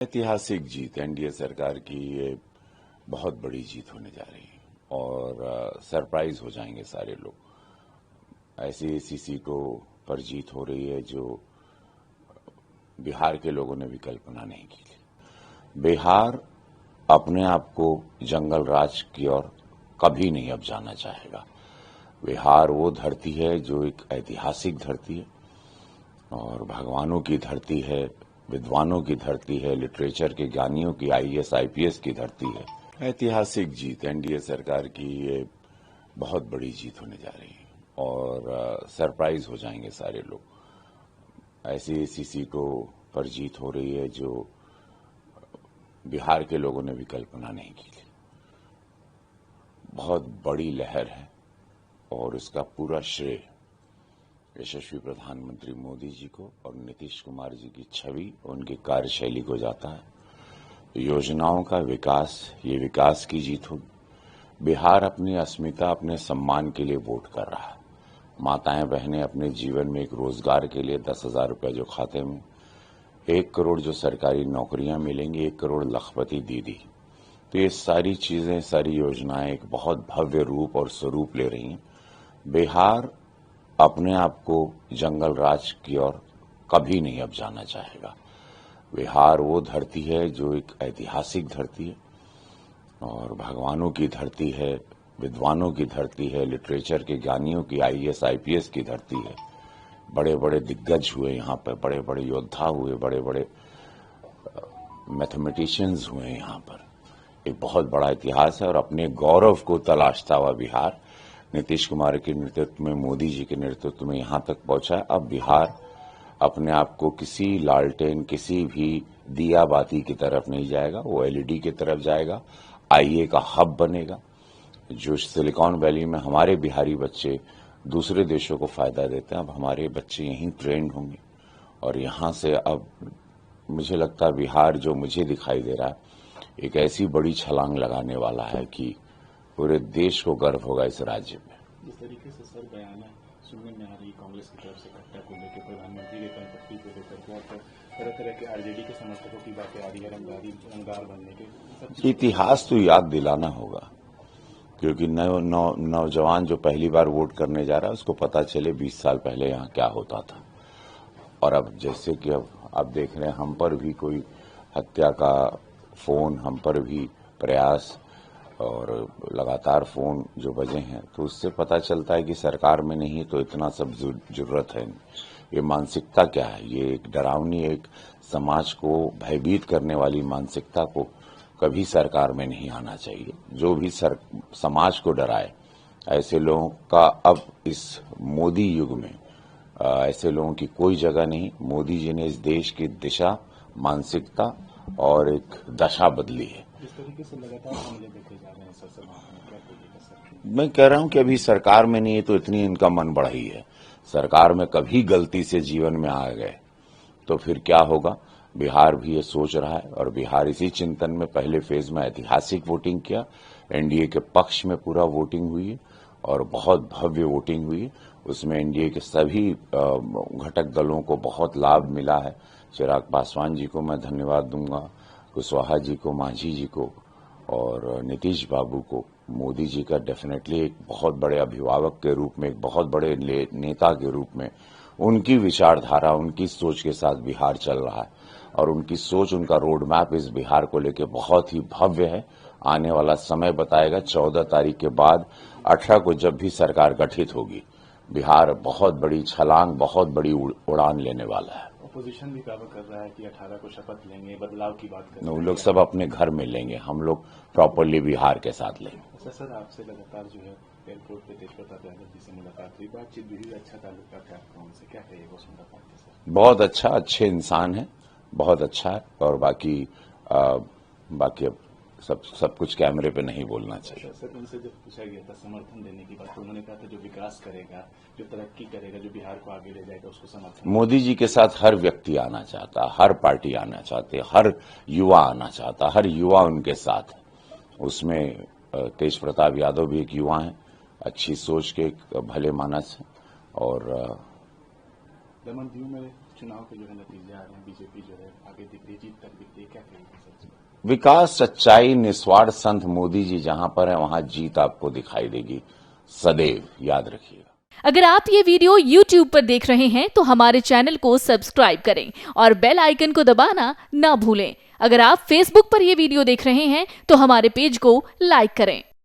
ऐतिहासिक जीत एनडीए सरकार की ये बहुत बड़ी जीत होने जा रही है और सरप्राइज हो जाएंगे सारे लोग। ऐसी सीटों पर जीत हो रही है जो बिहार के लोगों ने भी कल्पना नहीं की थी। बिहार अपने आप को जंगल राज की ओर कभी नहीं अब जाना चाहेगा। बिहार वो धरती है जो एक ऐतिहासिक धरती है और भगवानों की धरती है, विद्वानों की धरती है, लिटरेचर के ज्ञानियों की, आईएएस आईपीएस की धरती है। ऐतिहासिक जीत एनडीए सरकार की ये बहुत बड़ी जीत होने जा रही है और सरप्राइज हो जाएंगे सारे लोग। ऐसी सीटों पर जीत हो रही है जो बिहार के लोगों ने भी कल्पना नहीं की थी। बहुत बड़ी लहर है और इसका पूरा श्रेय यशस्वी प्रधानमंत्री मोदी जी को और नीतीश कुमार जी की छवि, उनकी कार्यशैली को जाता है। योजनाओं का विकास, ये विकास की जीत होगी। बिहार अपनी अस्मिता, अपने सम्मान के लिए वोट कर रहा है। माताएं बहनें अपने जीवन में एक रोजगार के लिए 10,000 रुपये जो खाते में, 1 करोड़ जो सरकारी नौकरियां मिलेंगी, 1 करोड़ लखपति दीदी, तो ये सारी चीजें, सारी योजनाएं एक बहुत भव्य रूप और स्वरूप ले रही हैं। बिहार अपने आप को जंगल राज की ओर कभी नहीं अब जाना चाहेगा। बिहार वो धरती है जो एक ऐतिहासिक धरती है और भगवानों की धरती है, विद्वानों की धरती है, लिटरेचर के ज्ञानियों की, आईएएस आईपीएस की धरती है। बड़े बड़े दिग्गज हुए यहाँ पर, बड़े बड़े योद्धा हुए, बड़े बड़े मैथमेटिशियंस हुए यहाँ पर। एक बहुत बड़ा इतिहास है और अपने गौरव को तलाशता हुआ बिहार नीतीश कुमार के नेतृत्व में, मोदी जी के नेतृत्व में यहाँ तक पहुंचा है। अब बिहार अपने आप को किसी लालटेन, किसी भी दिया बाती की तरफ नहीं जाएगा, वो एलईडी की तरफ जाएगा। आईए का हब बनेगा। जो सिलिकॉन वैली में हमारे बिहारी बच्चे दूसरे देशों को फायदा देते हैं, अब हमारे बच्चे यहीं ट्रेंड होंगे और यहाँ से अब मुझे लगता है बिहार जो मुझे दिखाई दे रहा है, एक ऐसी बड़ी छलांग लगाने वाला है कि पूरे देश को गर्व होगा इस राज्य में। जिस तरीके से सर बयान सुनने में आ रही कांग्रेस की तरफ से कट्टा को लेकर, प्रधानमंत्री के संपत्ति को लेकर बहुत तरह तरह के आरजेडी के समर्थकों की बातें आ रही है, रंगदार बनने के इतिहास तो याद दिलाना होगा, क्योंकि नौजवान जो पहली बार वोट करने जा रहा है उसको पता चले 20 साल पहले यहाँ क्या होता था। और अब जैसे कि अब आप देख रहे हैं, हम पर भी कोई हत्या का फोन, हम पर भी प्रयास और लगातार फोन जो बजे हैं, तो उससे पता चलता है कि सरकार में नहीं तो इतना सब जरूरत है। ये मानसिकता क्या है? ये एक डरावनी, एक समाज को भयभीत करने वाली मानसिकता को कभी सरकार में नहीं आना चाहिए। जो भी समाज को डराए, ऐसे लोगों का अब इस मोदी युग में ऐसे लोगों की कोई जगह नहीं। मोदी जी ने इस देश की दिशा, मानसिकता और एक दशा बदली है। जिस तरीके से लगातार हमले देखे जा रहे हैं सर, क्या बोलिएगा सर? मैं कह रहा हूं कि अभी सरकार में नहीं है तो इतनी इनका मन बढ़ा ही है। सरकार में कभी गलती से जीवन में आ गए तो फिर क्या होगा? बिहार भी ये सोच रहा है और बिहार इसी चिंतन में पहले फेज में ऐतिहासिक वोटिंग किया। एनडीए के पक्ष में पूरा वोटिंग हुई और बहुत भव्य वोटिंग हुई। उसमें एनडीए के सभी घटक दलों को बहुत लाभ मिला है। चिराग पासवान जी को मैं धन्यवाद दूंगा, कुशवाहा जी को, मांझी जी को और नीतीश बाबू को। मोदी जी का डेफिनेटली एक बहुत बड़े अभिभावक के रूप में, एक बहुत बड़े नेता के रूप में उनकी विचारधारा, उनकी सोच के साथ बिहार चल रहा है और उनकी सोच, उनका रोड मैप इस बिहार को लेकर बहुत ही भव्य है। आने वाला समय बताएगा। 14 तारीख के बाद 18 को जब भी सरकार गठित होगी, बिहार बहुत बड़ी छलांग, बहुत बड़ी उड़ान लेने वाला है। अपोजिशन भी दावा कर रहा है कि 18 को शपथ लेंगे, बदलाव की बात कर रहे हैं। वो लोग सब अपने घर में लेंगे, हम लोग प्रॉपरली बिहार के साथ लेंगे। सर आपसे लगातार जो है एयरपोर्ट पे तेज प्रताप यादव जी से मुलाकात हुई, बातचीत भी हुई, अच्छा ताल्लुक है आपका उनसे, क्या कहिएगा उस मुलाकात के सर? बहुत अच्छा, अच्छे इंसान है, बहुत अच्छा है और बाकी अब सब कुछ कैमरे पे नहीं बोलना चाहिए। सर उनसे जब पूछा गया था समर्थन देने की बात, तो उन्होंने कहा था जो विकास करेगा, जो तरक्की करेगा, जो बिहार को आगे ले जाएगा, उसको समर्थन। मोदी जी के साथ हर व्यक्ति आना चाहता, हर पार्टी आना चाहते, हर युवा आना चाहता, हर युवा उनके साथ है। उसमें तेज प्रताप यादव भी एक युवा है, अच्छी सोच के, भले मानस है और दमन दीव में चुनाव के जो है नतीजे आ रहे हैं, बीजेपी जो है आगे दिख रही, जीत तक दिख रही, क्या कहेंगे सर? विकास, सच्चाई, निस्वार्थ संत मोदी जी जहां पर है वहां जीत आपको दिखाई देगी, सदैव याद रखिएगा। अगर आप ये वीडियो YouTube पर देख रहे हैं तो हमारे चैनल को सब्सक्राइब करें और बेल आइकन को दबाना ना भूलें। अगर आप Facebook पर ये वीडियो देख रहे हैं तो हमारे पेज को लाइक करें।